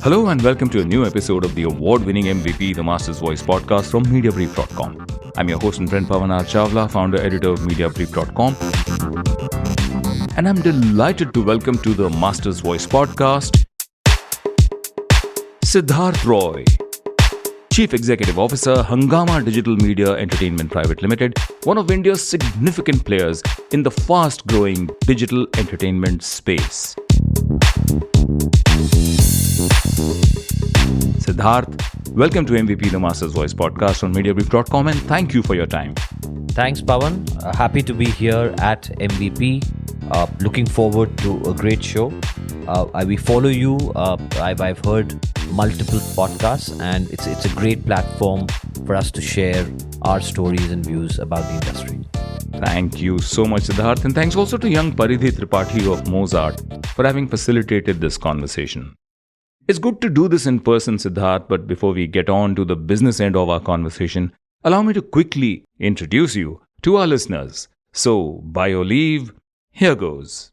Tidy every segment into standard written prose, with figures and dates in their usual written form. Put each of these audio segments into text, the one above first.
Hello and welcome to a new episode of the award-winning MVP, the Master's Voice podcast from Mediabrief.com. I'm your host and friend Pavan Chawla, founder-editor of Mediabrief.com. And I'm delighted to welcome to the Master's Voice podcast, Siddhartha Roy, Chief Executive Officer, Hungama Digital Media Entertainment Private Limited, one of India's significant players in the fast-growing digital entertainment space. Siddharth, welcome to MVP, the Master's Voice podcast on Mediabrief.com, and thank you for your time. Thanks, Pavan. Happy to be here at MVP. Looking forward to a great show. We follow you. I've heard multiple podcasts, and it's a great platform for us to share our stories and views about the industry. Thank you so much, Siddharth, and thanks also to young Paridhi Tripathi of Mozart for having facilitated this conversation. It's good to do this in person, Siddharth, but before we get on to the business end of our conversation, allow me to quickly introduce you to our listeners. So, by your leave, here goes.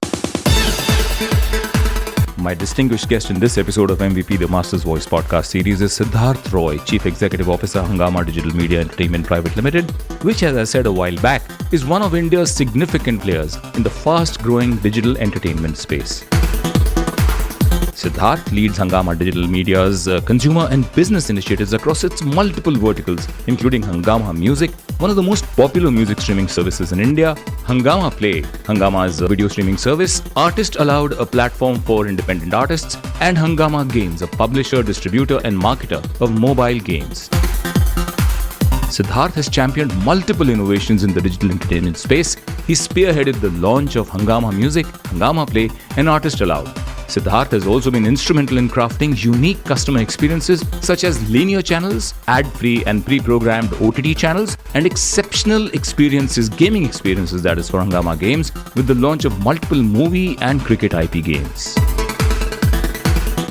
My distinguished guest in this episode of MVP, the Master's Voice podcast series is Siddhartha Roy, Chief Executive Officer, Hungama Digital Media Entertainment Private Limited, which, as I said a while back, is one of India's significant players in the fast-growing digital entertainment space. Siddharth leads Hungama Digital Media's consumer and business initiatives across its multiple verticals, including Hungama Music, one of the most popular music streaming services in India, Hungama Play, Hungama's video streaming service, Artist Allowed, a platform for independent artists, and Hungama Games, a publisher, distributor, and marketer of mobile games. Siddharth has championed multiple innovations in the digital entertainment space. He spearheaded the launch of Hungama Music, Hungama Play, and Artist Allowed. Siddharth has also been instrumental in crafting unique customer experiences such as linear channels, ad-free and pre-programmed OTT channels, and exceptional experiences, gaming experiences that is for Hungama Games, with the launch of multiple movie and cricket IP games.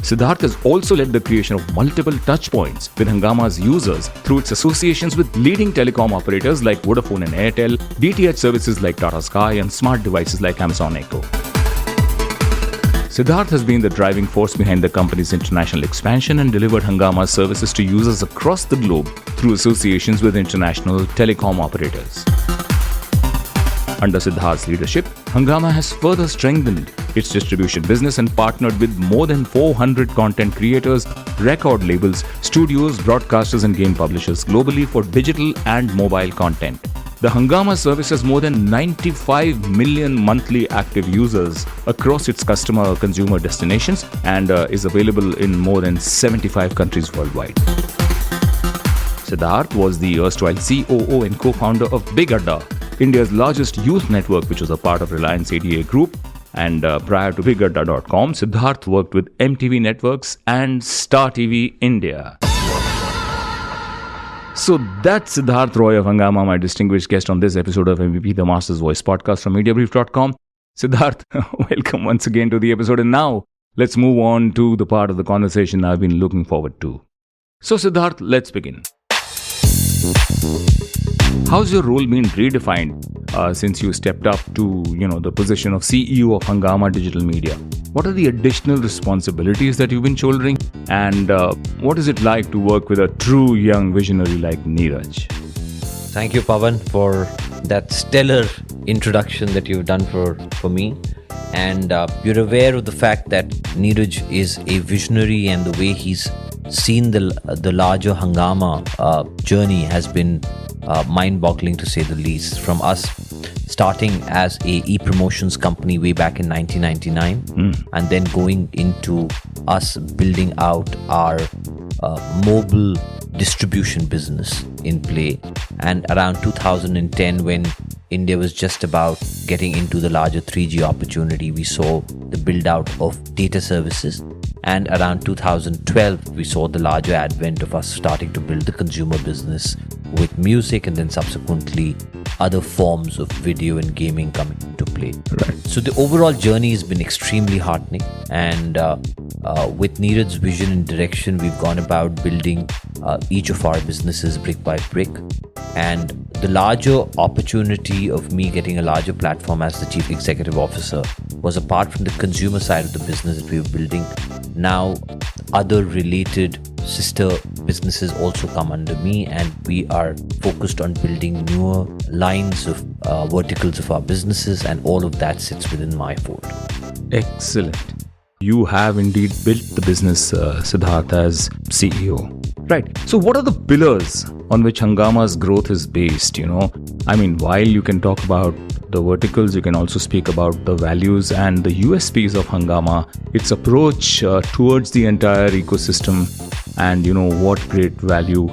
Siddharth has also led the creation of multiple touchpoints with Hungama's users through its associations with leading telecom operators like Vodafone and Airtel, DTH services like Tata Sky, and smart devices like Amazon Echo. Siddharth has been the driving force behind the company's international expansion and delivered Hungama's services to users across the globe through associations with international telecom operators. Under Siddharth's leadership, Hungama has further strengthened its distribution business and partnered with more than 400 content creators, record labels, studios, broadcasters, and game publishers globally for digital and mobile content. The Hungama service has more than 95 million monthly active users across its consumer destinations and is available in more than 75 countries worldwide. Siddharth was the erstwhile COO and co-founder of Big Adda, India's largest youth network, which was a part of Reliance ADA Group. And prior to BigAdda.com, Siddharth worked with MTV Networks and Star TV India. So that's Siddhartha Roy of Hungama, my distinguished guest on this episode of MVP, the Master's Voice podcast from Mediabrief.com. Siddharth, welcome once again to the episode. And now, let's move on to the part of the conversation I've been looking forward to. So Siddharth, let's begin. How's your role been redefined since you stepped up to, the position of CEO of Hungama Digital Media? What are the additional responsibilities that you've been shouldering? And what is it like to work with a true young visionary like Neeraj? Thank you, Pavan, for that stellar introduction that you've done for me. And you're aware of the fact that Neeraj is a visionary, and the way he's seen the larger Hungama journey has been mind-boggling, to say the least. From us starting as a e-promotions company way back in 1999 and then going into us building out our mobile distribution business in Play, and around 2010, when India was just about getting into the larger 3G opportunity, we saw the build out of data services. And around 2012, we saw the larger advent of us starting to build the consumer business with music, and then subsequently other forms of video and gaming coming into play. Right. So the overall journey has been extremely heartening. And with Neeraj's vision and direction, we've gone about building each of our businesses brick by brick. And the larger opportunity of me getting a larger platform as the Chief Executive Officer was, apart from the consumer side of the business that we were building, now other related sister businesses also come under me, and we are focused on building newer lines of verticals of our businesses, and all of that sits within my fold. Excellent. You have indeed built the business, Siddhartha, as CEO. Right. So what are the pillars on which Hungama's growth is based? I mean, while you can talk about the verticals, you can also speak about the values and the USPs of Hungama, its approach towards the entire ecosystem, and what great value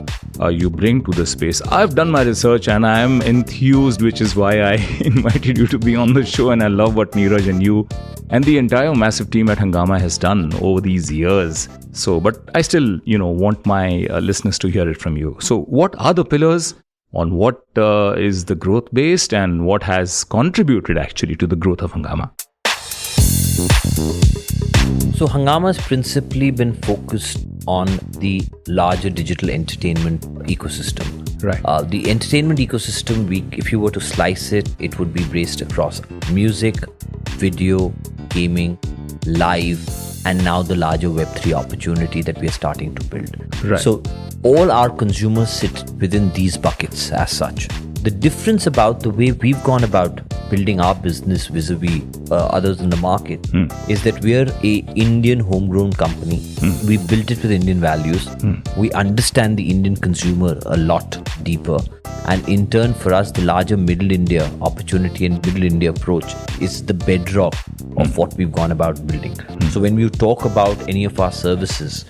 you bring to the space. I've done my research and I am enthused, which is why I invited you to be on the show, and I love what Neeraj and you and the entire massive team at Hungama has done over these years. So, but I still, want my listeners to hear it from you. So, what are the pillars? On what is the growth based, and what has contributed actually to the growth of Hungama? So Hungama's principally been focused on the larger digital entertainment ecosystem. Right. The entertainment ecosystem, if you were to slice it, it would be based across music, video, gaming, live, and now the larger Web3 opportunity that we are starting to build. Right. So all our consumers sit within these buckets as such. The difference about the way we've gone about building our business vis-a-vis others in the market is that we're a Indian homegrown company. We built it with Indian values. We understand the Indian consumer a lot deeper. And in turn, for us, the larger Middle India opportunity and Middle India approach is the bedrock of what we've gone about building. So when we talk about any of our services,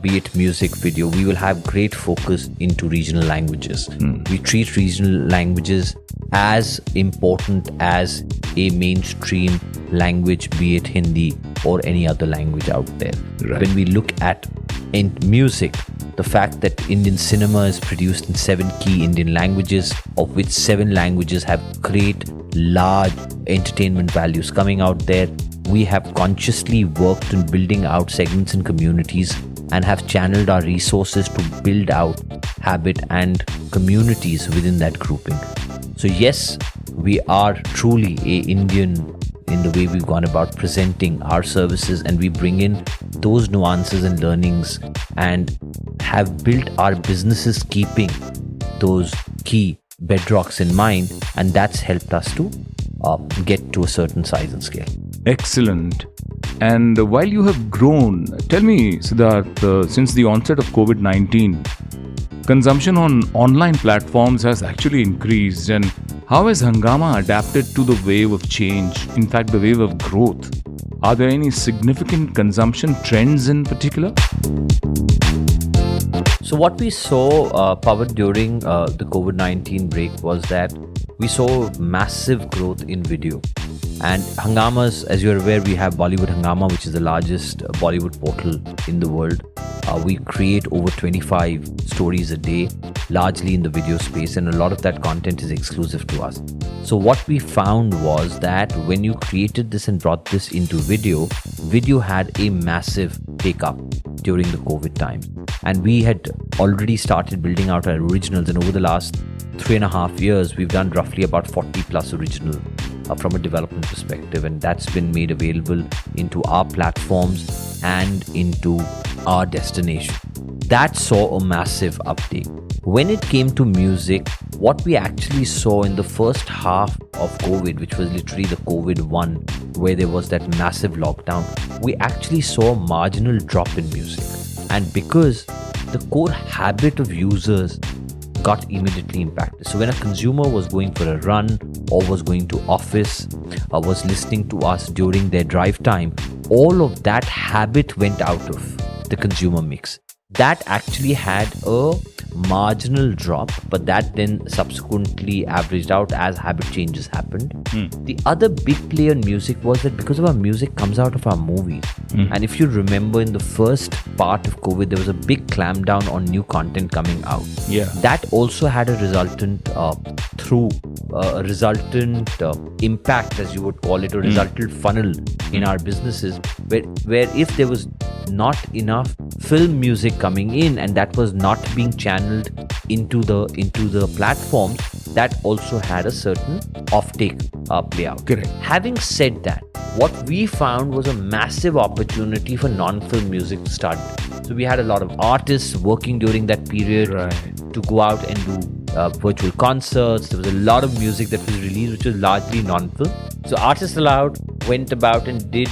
be it music, video, we will have great focus into regional languages. We treat regional languages as important as a mainstream language, be it Hindi or any other language out there. Right. When we look at in music, the fact that Indian cinema is produced in 7 key Indian languages, of which 7 languages have great, large entertainment values coming out there. We have consciously worked on building out segments and communities and have channeled our resources to build out habit and communities within that grouping. So yes, we are truly a Indian in the way we've gone about presenting our services, and we bring in those nuances and learnings and have built our businesses keeping those key bedrocks in mind, and that's helped us to get to a certain size and scale. Excellent. And while you have grown, tell me, Siddharth, since the onset of COVID-19, consumption on online platforms has actually increased, and how has Hungama adapted to the wave of change, in fact the wave of growth? Are there any significant consumption trends in particular? So what we saw, Pavan, during the COVID-19 break was that we saw massive growth in video. And Hungama's, as you're aware, we have Bollywood Hungama, which is the largest Bollywood portal in the world. We create over 25 stories a day, largely in the video space, and a lot of that content is exclusive to us. So what we found was that when you created this and brought this into video, video had a massive take-up during the COVID time. And we had already started building out our originals, and over the last 3.5 years, we've done roughly about 40 plus original from a development perspective, and that's been made available into our platforms and into our destination. That saw a massive uptake. When it came to music, what we actually saw in the first half of COVID, which was literally the COVID-1, where there was that massive lockdown, we actually saw a marginal drop in music. And because the core habit of users got immediately impacted. So when a consumer was going for a run or was going to office or was listening to us during their drive time, all of that habit went out of the consumer mix. That actually had a marginal drop, but that then subsequently averaged out as habit changes happened. The other big play in music was that because of our music comes out of our movies. And if you remember, in the first part of COVID, there was a big clampdown on new content coming out. Yeah. That also had a resultant impact, as you would call it, or resultant funnel in our businesses, where if there was not enough film music coming in and that was not being channeled into the platforms, that also had a certain offtake play out. Correct. Having said that, what we found was a massive opportunity for non-film music to start So we had a lot of artists working during that period to go out and do virtual concerts. There was a lot of music that was released, which was largely non-film. So Artists Allowed went about and did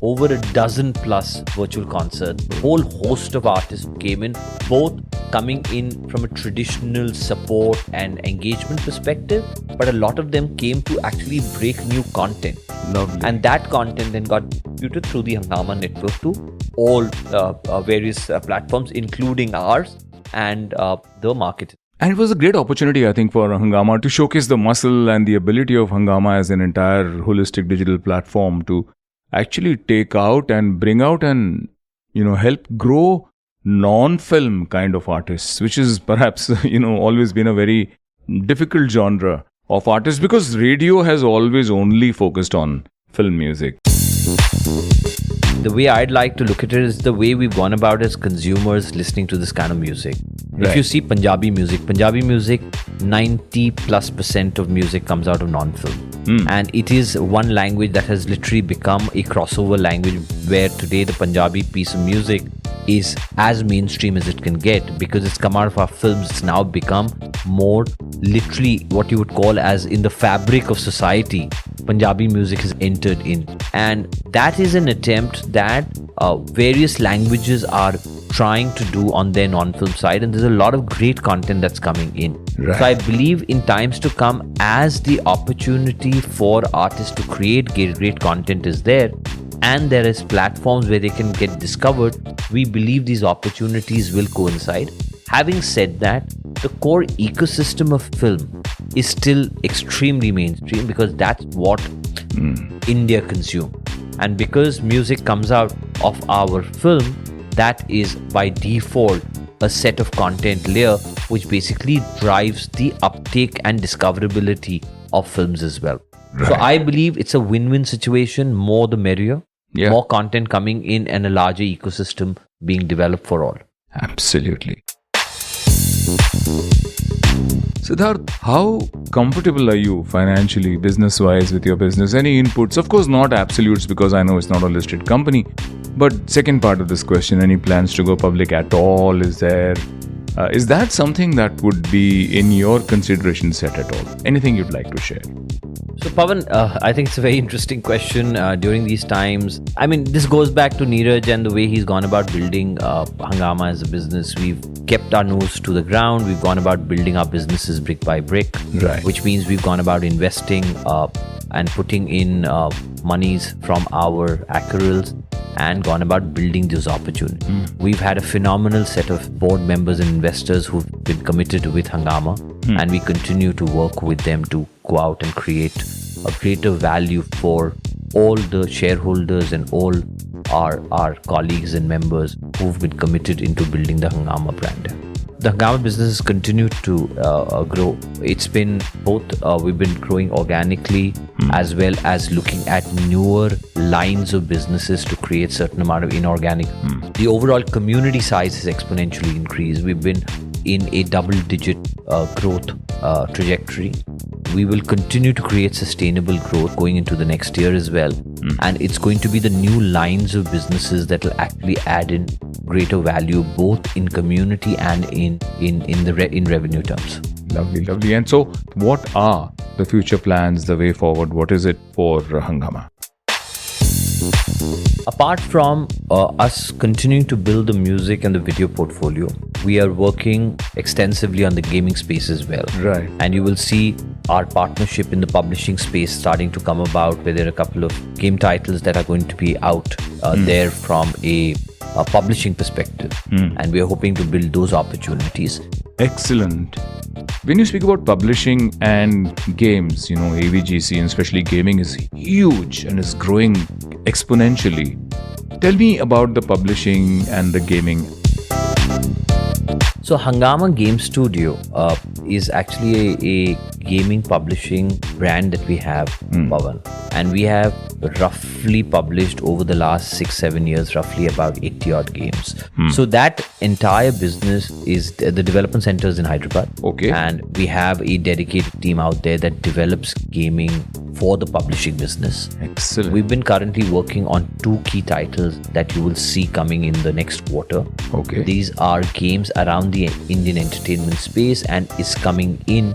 over a dozen plus virtual concerts. A whole host of artists came in, both coming in from a traditional support and engagement perspective, but a lot of them came to actually break new content. Lovely. And that content then got distributed through the Hungama network to all various platforms, including ours and the market. And it was a great opportunity, I think, for Hungama to showcase the muscle and the ability of Hungama as an entire holistic digital platform to actually take out and bring out and, help grow non-film kind of artists, which is perhaps, always been a very difficult genre of artists because radio has always only focused on film music. The way I'd like to look at it is the way we've gone about as consumers listening to this kind of music. If you see Punjabi music, 90+% of music comes out of non-film. And it is one language that has literally become a crossover language where today the Punjabi piece of music is as mainstream as it can get because it's come out of our films. It's now become more literally what you would call as in the fabric of society. Punjabi music has entered in, and that is an attempt that various languages are trying to do on their non-film side, and there's a lot of great content that's coming in. So I believe in times to come, as the opportunity for artists to create great content is there, and there is platforms where they can get discovered, we believe these opportunities will coincide. Having said that, the core ecosystem of film is still extremely mainstream because that's what India consumes. And because music comes out of our film, that is by default a set of content layer which basically drives the uptake and discoverability of films as well. So I believe it's a win-win situation, more the merrier. More content coming in and a larger ecosystem being developed for all. Absolutely. Siddharth, how comfortable are you financially, business-wise with your business? Any inputs? Of course, not absolutes because I know it's not a listed company. But second part of this question, any plans to go public at all? Is that something that would be in your consideration set at all? Anything you'd like to share? So Pavan, I think it's a very interesting question during these times. I mean, this goes back to Neeraj and the way he's gone about building Hungama as a business. We've kept our nose to the ground. We've gone about building our businesses brick by brick, which means we've gone about investing and putting in monies from our accruals and gone about building those opportunities. We've had a phenomenal set of board members and investors who've been committed with Hungama, and we continue to work with them to go out and create a greater value for all the shareholders and all our colleagues and members who've been committed into building the Hungama brand. The Hungama business has continued to grow. It's been both, we've been growing organically as well as looking at newer lines of businesses to create certain amount of inorganic. The overall community size has exponentially increased. We've been in a double-digit growth trajectory. We will continue to create sustainable growth going into the next year as well. And it's going to be the new lines of businesses that will actually add in greater value both in community and in revenue terms. Lovely. And so what are the future plans, the way forward? What is it for Hungama? Apart from us continuing to build the music and the video portfolio, we are working extensively on the gaming space as well. And you will see our partnership in the publishing space starting to come about, where there are a couple of game titles that are going to be out there from a publishing perspective. And we are hoping to build those opportunities. Excellent. When you speak about publishing and games, AVGC and especially gaming is huge and is growing exponentially. Tell me about the publishing and the gaming. So Hungama Game Studio is actually a gaming publishing brand that we have, Pavan. And we have roughly published over the last 6-7 years, roughly about 80 odd games. So that entire business is the development centers in Hyderabad. Okay. And we have a dedicated team out there that develops gaming for the publishing business. Excellent. We've been currently working on 2 key titles that you will see coming in the next quarter. Okay. These are games around the Indian entertainment space and is coming in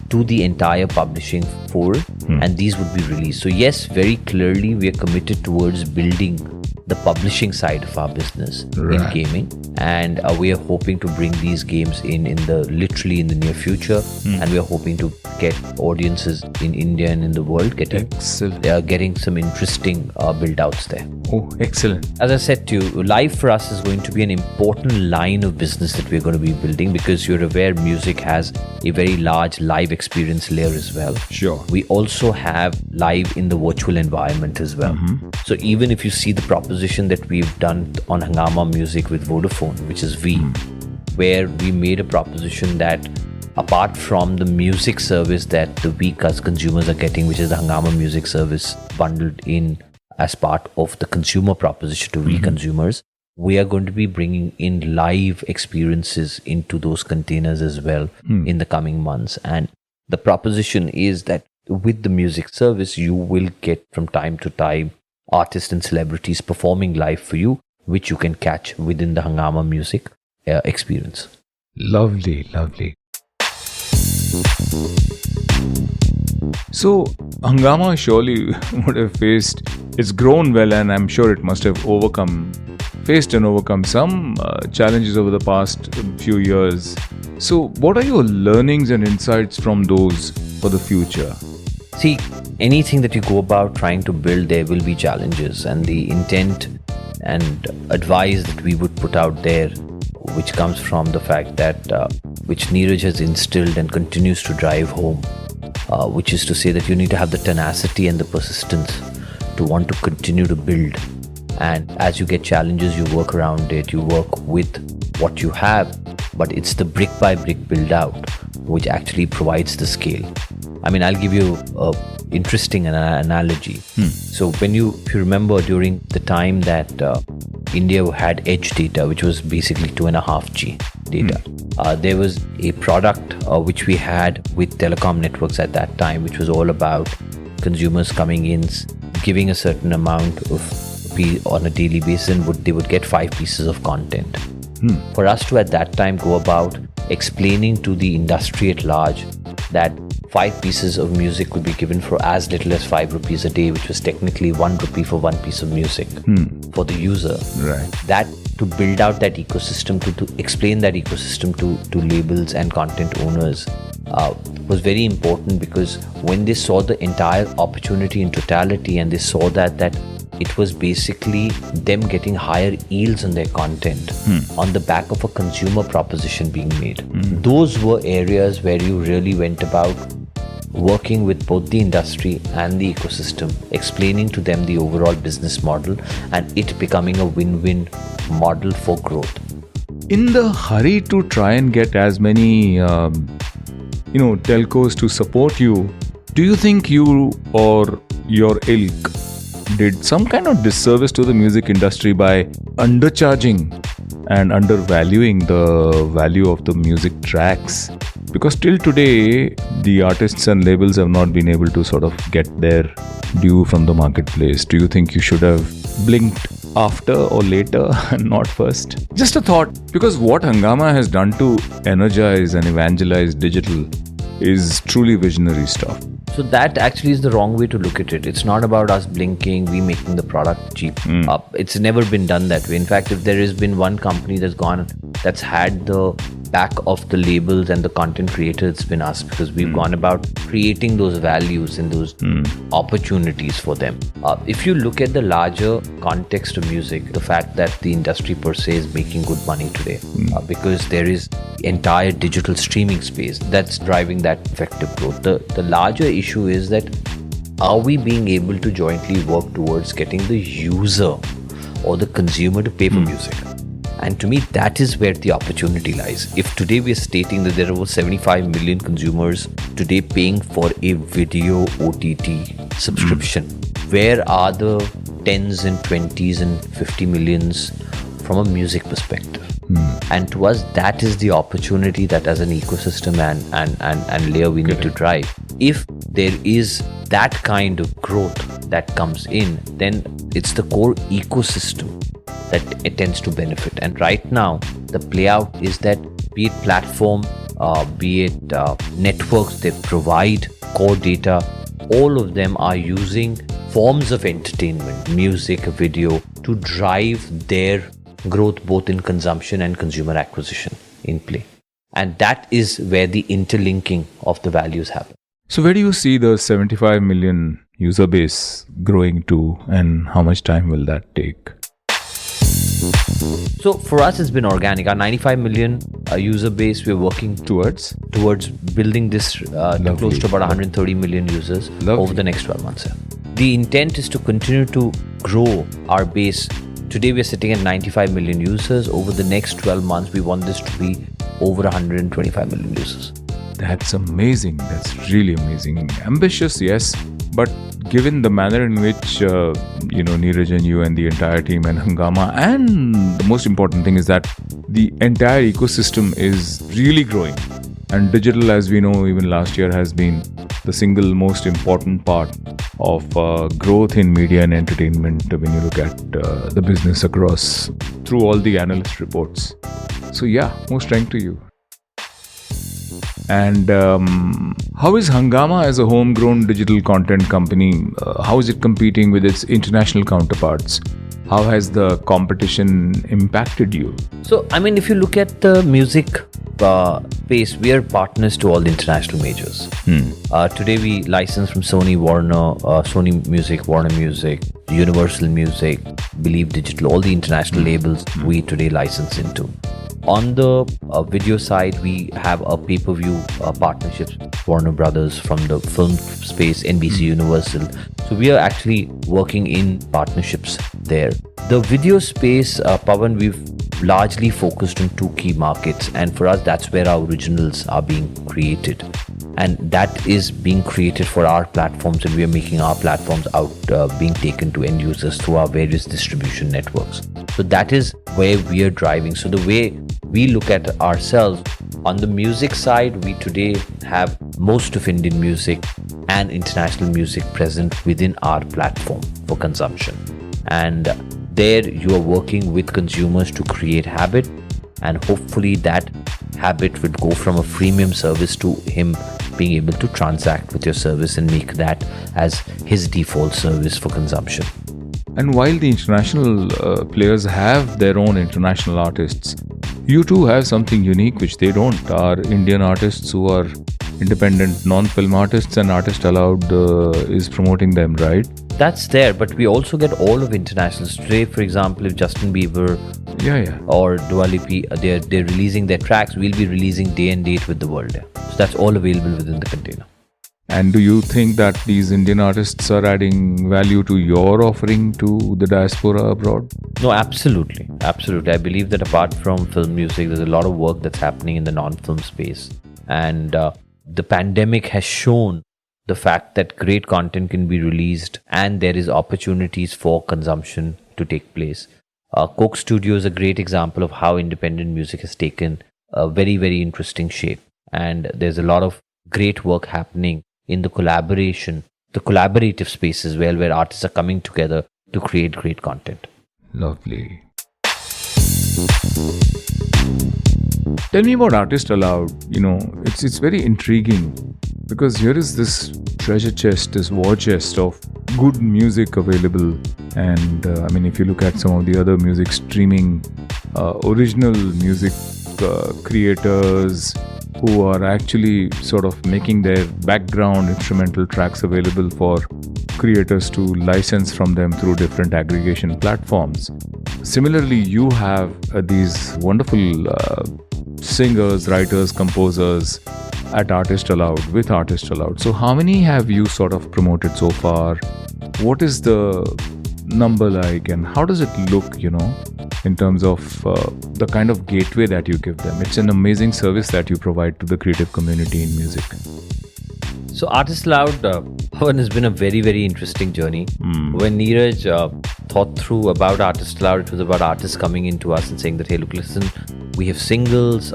to the entire publishing fold, and these would be released. So yes, very clearly we are committed towards building the publishing side of our business in gaming, and we are hoping to bring these games in the near future, and we are hoping to get audiences in India and in the world getting some interesting build outs there. Oh, excellent. As I said to you, live for us is going to be an important line of business that we're going to be building, because you're aware music has a very large live experience layer as well. Sure. We also have live in the virtual environment as well. So even if you see the proposition that we've done on Hungama Music with Vodafone, which is V, where we made a proposition that apart from the music service that the V consumers are getting, which is the Hungama Music service bundled in as part of the consumer proposition to V consumers, we are going to be bringing in live experiences into those containers as well in the coming months. And the proposition is that with the music service, you will get from time to time artists and celebrities performing live for you, which you can catch within the Hungama Music experience. Lovely, lovely. So, Hungama surely would have it's grown well, and I'm sure it must have faced and overcome some challenges over the past few years. So, what are your learnings and insights from those for the future? See, anything that you go about trying to build, there will be challenges, and the intent and advice that we would put out there, which comes from the fact that which Neeraj has instilled and continues to drive home, which is to say that you need to have the tenacity and the persistence to want to continue to build. And as you get challenges, you work around it, you work with what you have, but it's the brick by brick build out which actually provides the scale. I mean, I'll give you an interesting analogy. So if you remember during the time that India had edge data, which was basically 2.5G data, there was a product which we had with telecom networks at that time, which was all about consumers coming in, giving a certain amount of on a daily basis, and they would get 5 pieces of content. For us to at that time go about explaining to the industry at large that 5 pieces of music could be given for as little as 5 rupees a day, which was technically 1 rupee for 1 piece of music for the user. Right. That to build out that ecosystem, to explain that ecosystem to labels and content owners was very important, because when they saw the entire opportunity in totality, and they saw that it was basically them getting higher yields on their content on the back of a consumer proposition being made. Those were areas where you really went about working with both the industry and the ecosystem, explaining to them the overall business model, and it becoming a win-win model for growth. In the hurry to try and get as many telcos to support you, do you think you or your ilk did some kind of disservice to the music industry by undercharging and undervaluing the value of the music tracks? Because till today, the artists and labels have not been able to sort of get their due from the marketplace. Do you think you should have blinked after or later and not first? Just a thought, because what Hungama has done to energize and evangelize digital is truly visionary stuff. So that actually is the wrong way to look at it. It's not about us blinking, we making the product cheap. It's never been done that way. In fact, if there has been one company that's had the back of the labels and the content creators, it's been us, because we've gone about creating those values and those opportunities for them. If you look at the larger context of music, the fact that the industry per se is making good money today, because there is entire digital streaming space that's driving that effective growth. The larger issue is that, are we being able to jointly work towards getting the user or the consumer to pay for music? And to me, that is where the opportunity lies. If today we are stating that there are over 75 million consumers today paying for a video OTT subscription, where are the 10s and 20s and 50 millions from a music perspective? And to us, that is the opportunity that as an ecosystem and layer we need to drive. If there is that kind of growth that comes in, then it's the core ecosystem that it tends to benefit. And right now, the play out is that be it platform, be it networks they provide, core data, all of them are using forms of entertainment, music, video, to drive their growth both in consumption and consumer acquisition in play. And that is where the interlinking of the values happen. So where do you see the 75 million user base growing to, and how much time will that take? So for us, it's been organic. Our 95 million user base, we're working Towards building this to close to about 130 million users over the next 12 months. The intent is to continue to grow our base. Today we're sitting at 95 million users. Over the next 12 months, we want this to be over 125 million users. That's amazing. That's really amazing. Ambitious, yes, but given the manner in which Neeraj and you and the entire team and Hungama, and the most important thing is that the entire ecosystem is really growing. And digital, as we know, even last year has been the single most important part of growth in media and entertainment when you look at the business across through all the analyst reports. So yeah, more strength to you. And how is Hungama as a homegrown digital content company, how is it competing with its international counterparts? How has the competition impacted you? So, if you look at the music space, we are partners to all the international majors. Today we license from Sony, Warner, Sony Music, Warner Music, Universal Music, Believe Digital, all the international labels we today license into. On the video side, we have a pay-per-view partnerships, Warner Brothers from the film space, NBC Universal. So we are actually working in partnerships there. The video space, Pavan, we've largely focused on two key markets, and for us, that's where our originals are being created. And that is being created for our platforms, and we are making our platforms out being taken to end users through our various distribution networks. So that is where we are driving. So the way we look at ourselves, on the music side, we today have most of Indian music and international music present within our platform for consumption. And there you are working with consumers to create habit, and hopefully that habit would go from a freemium service to him being able to transact with your service and make that as his default service for consumption. And while the international players have their own international artists, you too have something unique which they don't. Our Indian artists who are independent non-film artists and Artist Allowed is promoting them, right? That's there, but we also get all of internationals. Today, for example, if Justin Bieber or Dua Lipa, they're releasing their tracks, we'll be releasing day and date with the world. So that's all available within the container. And do you think that these Indian artists are adding value to your offering to the diaspora abroad? No, absolutely. Absolutely. I believe that apart from film music, there's a lot of work that's happening in the non-film space. And the pandemic has shown the fact that great content can be released and there is opportunities for consumption to take place. Coke Studio is a great example of how independent music has taken a very, very interesting shape. And there's a lot of great work happening in the collaborative spaces where artists are coming together to create great content. Lovely. Tell me about Artist Allowed. It's very intriguing because here is this treasure chest, this war chest of good music available. And if you look at some of the other music streaming, original music creators who are actually sort of making their background instrumental tracks available for creators to license from them through different aggregation platforms. Similarly, you have these wonderful singers, writers, composers at Artist Allowed, with Artist Allowed. So how many have you sort of promoted so far? What is the number like, and how does it look, in terms of the kind of gateway that you give them? It's an amazing service that you provide to the creative community in music. So Artist Allowed, Pavan, has been a very, very interesting journey. When Neeraj thought through about Artist Allowed, it was about artists coming into us and saying that, hey, look, listen, we have singles,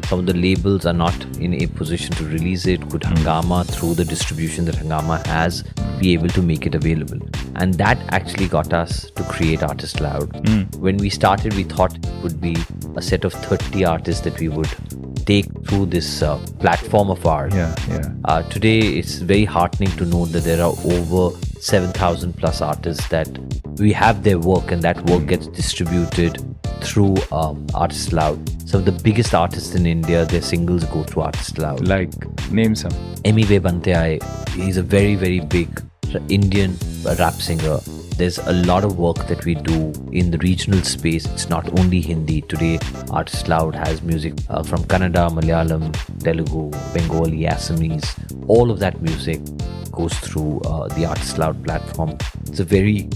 some of the labels are not in a position to release it. Could Hungama, through the distribution that Hungama has, be able to make it available? And that actually got us to create Artist Loud. When we started, we thought it would be a set of 30 artists that we would take through this platform of ours. Today, it's very heartening to know that there are over 7,000 plus artists that we have their work, and that work gets distributed through Artist Loud. Some of the biggest artists in India, their singles go through Artist Loud. Like, name some. Emiwe Bante, he's a very, very big Indian rap singer. There's a lot of work that we do in the regional space. It's not only Hindi. Today, Artist Loud has music from Kannada, Malayalam, Telugu, Bengali, Assamese. All of that music goes through the Artist Loud platform. It's a very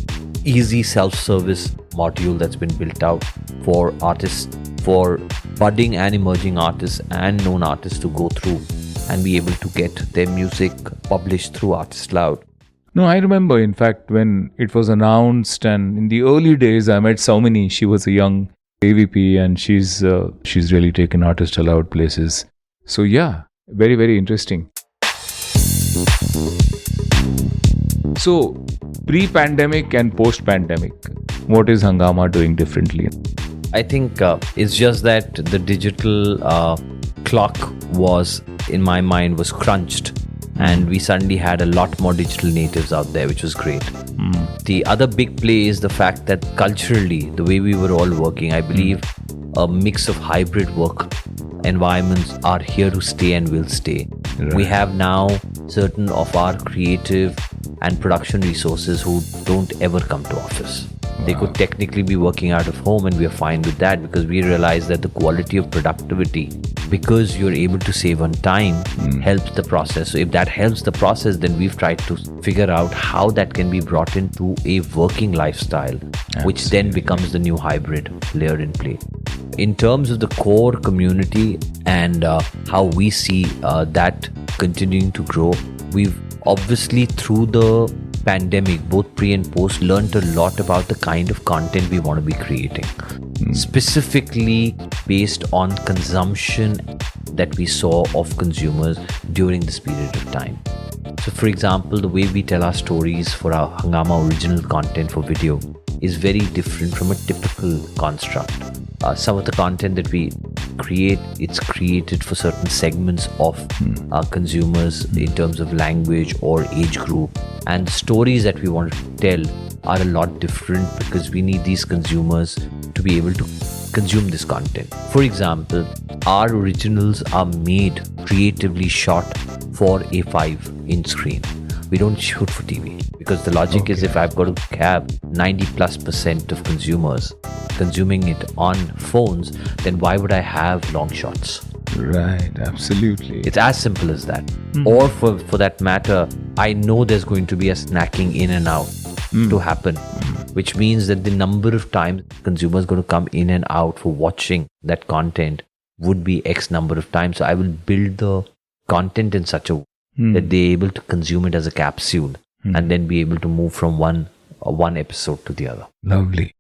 easy self-service module that's been built out for artists, for budding and emerging artists and known artists to go through and be able to get their music published through Artist Loud. No, I remember, in fact, when it was announced, and in the early days, I met Saumini. She was a young AVP, and she's really taken Artist Loud places. So yeah, very, very interesting. So, pre-pandemic and post-pandemic, what is Hungama doing differently? I think it's just that the digital clock was, in my mind, was crunched. And we suddenly had a lot more digital natives out there, which was great. The other big play is the fact that culturally, the way we were all working, I believe a mix of hybrid work environments are here to stay and will stay. Right. We have now certain of our creative and production resources who don't ever come to office. They could technically be working out of home, and we are fine with that because we realize that the quality of productivity, because you're able to save on time, helps the process. So if that helps the process, then we've tried to figure out how that can be brought into a working lifestyle, which then becomes the new hybrid layer in play. In terms of the core community and how we see that continuing to grow, we've obviously through the pandemic, both pre and post, learned a lot about the kind of content we want to be creating, specifically based on consumption that we saw of consumers during this period of time. So for example, the way we tell our stories for our Hungama original content for video is very different from a typical construct. Some of the content that we create, it's created for certain segments of consumers in terms of language or age group. And the stories that we want to tell are a lot different because we need these consumers to be able to consume this content. For example, our originals are made creatively shot for a 5-inch screen. We don't shoot for TV because the logic is if I've got to have 90+% of consumers consuming it on phones, then why would I have long shots? Right, absolutely. It's as simple as that. Or for that matter, I know there's going to be a snacking in and out to happen, which means that the number of times consumers going to come in and out for watching that content would be X number of times. So I will build the content in such a way that they're able to consume it as a capsule and then be able to move from one episode to the other. Lovely.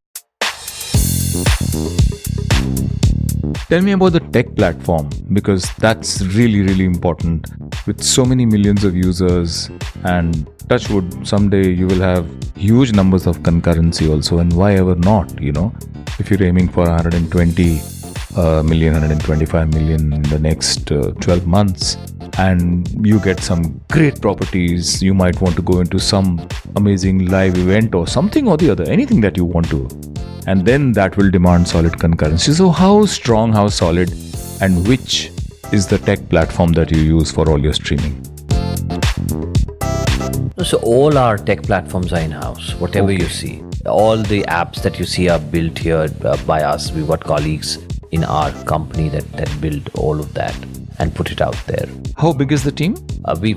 Tell me about the tech platform, because that's really, really important. With so many millions of users, and touch wood, someday you will have huge numbers of concurrency also, and why ever not, if you're aiming for 120 million, 125 million in the next 12 months, and you get some great properties, you might want to go into some amazing live event or something or the other, anything that you want to. And then that will demand solid concurrency. So how strong, how solid, and which is the tech platform that you use for all your streaming? So all our tech platforms are in-house, whatever you see. All the apps that you see are built here by us. We've got colleagues in our company that build all of that and put it out there. How big is the team? Of the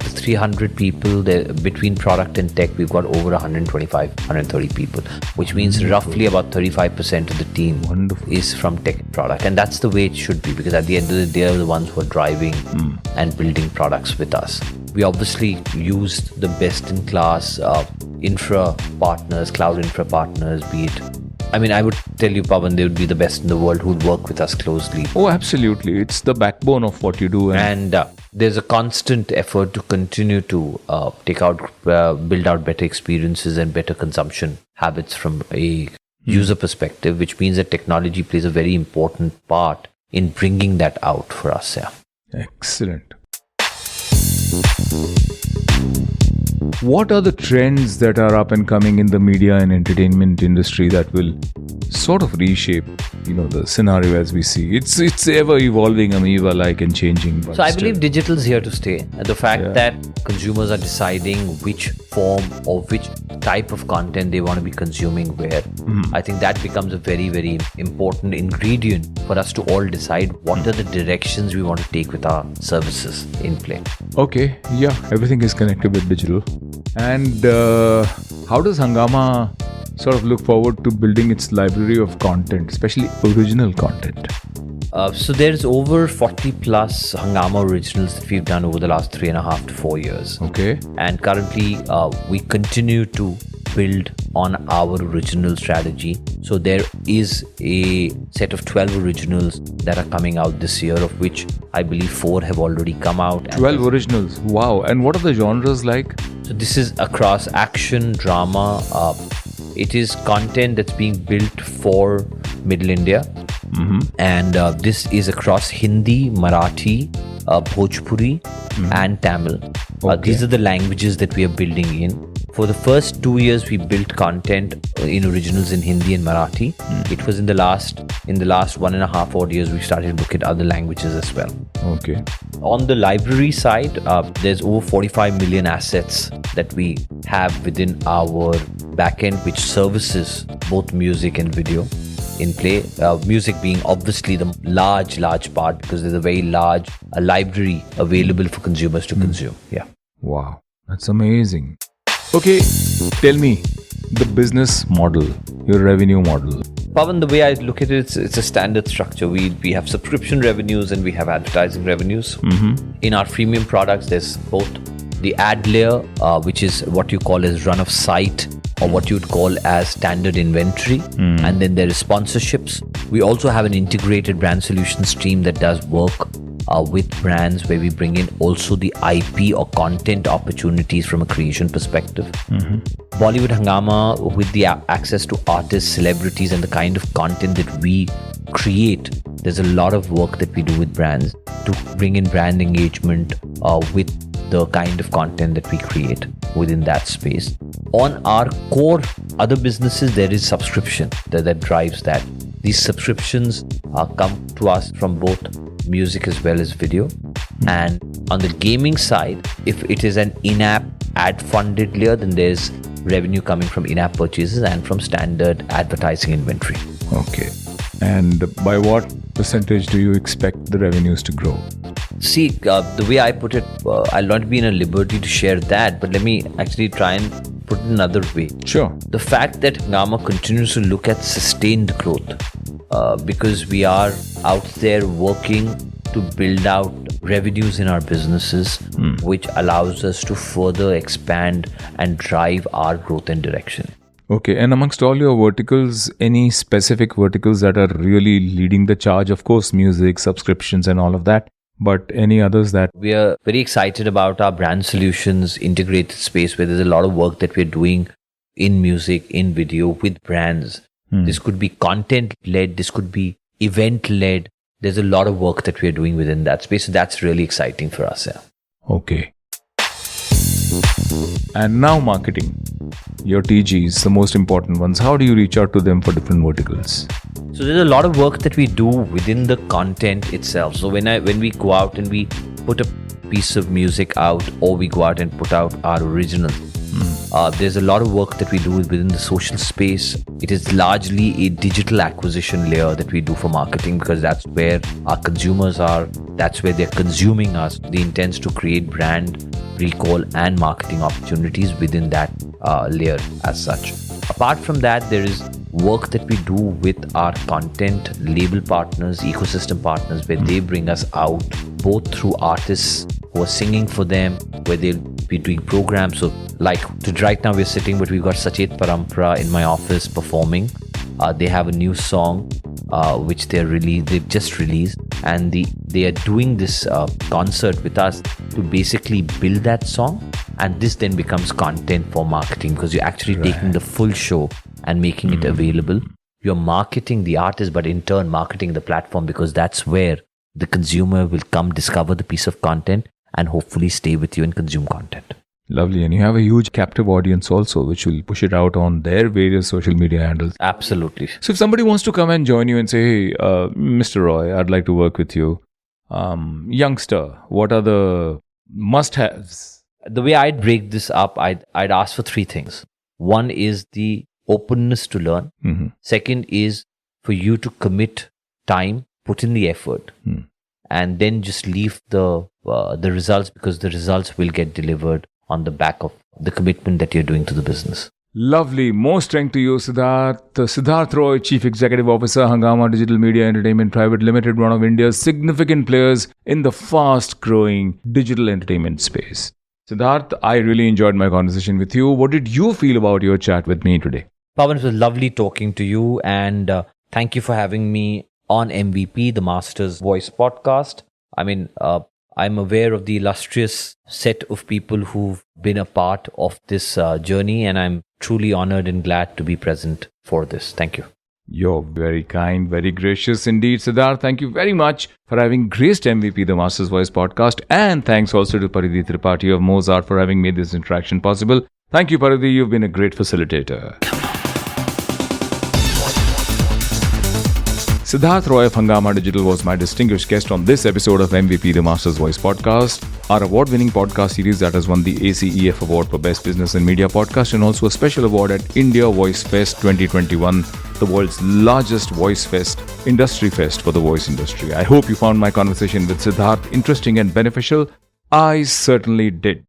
300 people there, between product and tech, we've got over 125, 130 people, which means roughly about 35% of the team is from tech and product. And that's the way it should be, because at the end of the day, they're the ones who are driving and building products with us. We obviously used the best in class infra partners, cloud infra partners, be it I mean, I would tell you, Pavan, they would be the best in the world who would work with us closely. Oh, absolutely. It's the backbone of what you do. And there's a constant effort to continue to build out better experiences and better consumption habits from a user perspective, which means that technology plays a very important part in bringing that out for us. Yeah. Excellent. What are the trends that are up and coming in the media and entertainment industry that will sort of reshape, the scenario as we see? It's ever evolving, amoeba-like and changing. But so I believe digital is here to stay. And the fact that consumers are deciding which form or which type of content they want to be consuming where, I think that becomes a very, very important ingredient for us to all decide what are the directions we want to take with our services in play. Okay, everything is connected with digital. And how does Hungama sort of look forward to building its library of content, especially original content? So there's over 40 plus Hungama originals that we've done over the last 3.5 to 4 years. Okay. And currently we continue to build on our original strategy. So there is a set of 12 originals that are coming out this year, of which I believe 4 have already come out. 12 originals. Wow. And what are the genres like? So this is across action, drama. It is content that's being built for Middle India. And this is across Hindi, Marathi, Bhojpuri and Tamil. These are the languages that we are building in. For the first 2 years, we built content in originals in Hindi and Marathi. It was in the last 1.5 odd years, we started to look at other languages as well. Okay. On the library side, there's over 45 million assets that we have within our backend, which services both music and video in play. Music being obviously the large part, because there's a very large library available for consumers to consume. Yeah. Wow, that's amazing. Okay, tell me the business model, your revenue model. Pavan, the way I look at it, it's a standard structure. We have subscription revenues and we have advertising revenues. In our freemium products, there's both the ad layer, which is what you call as run of site, or what you would call as standard inventory. And then there is sponsorships. We also have an integrated brand solutions team that does work with brands, where we bring in also the IP or content opportunities from a creation perspective. Bollywood Hungama, with the access to artists, celebrities, and the kind of content that we create, there's a lot of work that we do with brands to bring in brand engagement with the kind of content that we create within that space. On our core other businesses, there is subscription that drives that. These subscriptions come to us from both music as well as video. And on the gaming side, if it is an in-app ad funded layer, then there's revenue coming from in-app purchases and from standard advertising inventory. Okay. And by what percentage do you expect the revenues to grow? See, the way I put it, I'll not be in a liberty to share that, but let me actually try and put it another way. Sure. The fact that Hungama continues to look at sustained growth, because we are out there working to build out revenues in our businesses, which allows us to further expand and drive our growth and direction. Okay, and amongst all your verticals, any specific verticals that are really leading the charge? Of course, music, subscriptions and all of that. But any others that... We are very excited about our brand solutions integrated space, where there's a lot of work that we're doing in music, in video, with brands. This could be content-led, this could be event-led. There's a lot of work that we're doing within that space. So that's really exciting for us. Yeah. Okay. And now marketing. Your TGs, the most important ones. How do you reach out to them for different verticals? So there's a lot of work that we do within the content itself. So when we go out and we put a piece of music out, or we go out and put out our original, there's a lot of work that we do within the social space. It is largely a digital acquisition layer that we do for marketing, because that's where our consumers are. That's where they're consuming us. The intent is to create brand recall and marketing opportunities within that layer as such. Apart from that, there is work that we do with our content label partners, ecosystem partners, where they bring us out both through artists who are singing for them, where they'll be doing programs. So like right now we're sitting, but we've got Sachet Parampara in my office performing. they have a new song which they've just released, and they are doing this concert with us to basically build that song, and this then becomes content for marketing, because you're actually taking the full show and making it available. You're marketing the artist, but in turn marketing the platform, because that's where the consumer will come discover the piece of content and hopefully stay with you and consume content. Lovely. And you have a huge captive audience also, which will push it out on their various social media handles. Absolutely. So if somebody wants to come and join you and say, hey, Mr. Roy, I'd like to work with you. Youngster, what are the must-haves? The way I'd break this up, I'd ask for three things. One is the openness to learn. Second is for you to commit time, put in the effort, and then just leave the results, because the results will get delivered on the back of the commitment that you're doing to the business. Lovely. More strength to you, Siddhartha. Siddhartha Roy, Chief Executive Officer, Hungama Digital Media Entertainment Private Limited, one of India's significant players in the fast-growing digital entertainment space. Siddhartha, I really enjoyed my conversation with you. What did you feel about your chat with me today? Pavan, it was lovely talking to you, and thank you for having me on MVP, the Master's Voice podcast. I mean, I'm aware of the illustrious set of people who've been a part of this journey, and I'm truly honored and glad to be present for this. Thank you. You're very kind, very gracious indeed, Siddharth. Thank you very much for having graced MVP, the Master's Voice podcast. And thanks also to Paridhi Tripathi of Mozart for having made this interaction possible. Thank you, Paridhi. You've been a great facilitator. Siddhartha Roy of Hungama Digital was my distinguished guest on this episode of MVP, the Master's Voice podcast, our award-winning podcast series that has won the ACEF Award for Best Business and Media Podcast, and also a special award at India Voice Fest 2021, the world's largest voice fest, industry fest for the voice industry. I hope you found my conversation with Siddharth interesting and beneficial. I certainly did.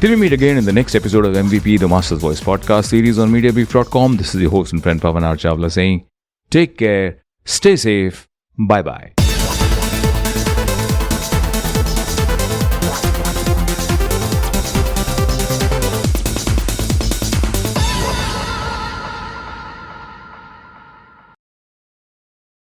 Till we meet again in the next episode of MVP, the Master's Voice podcast series on Mediabrief.com, this is your host and friend Pavan Chawla saying, take care, stay safe, bye-bye.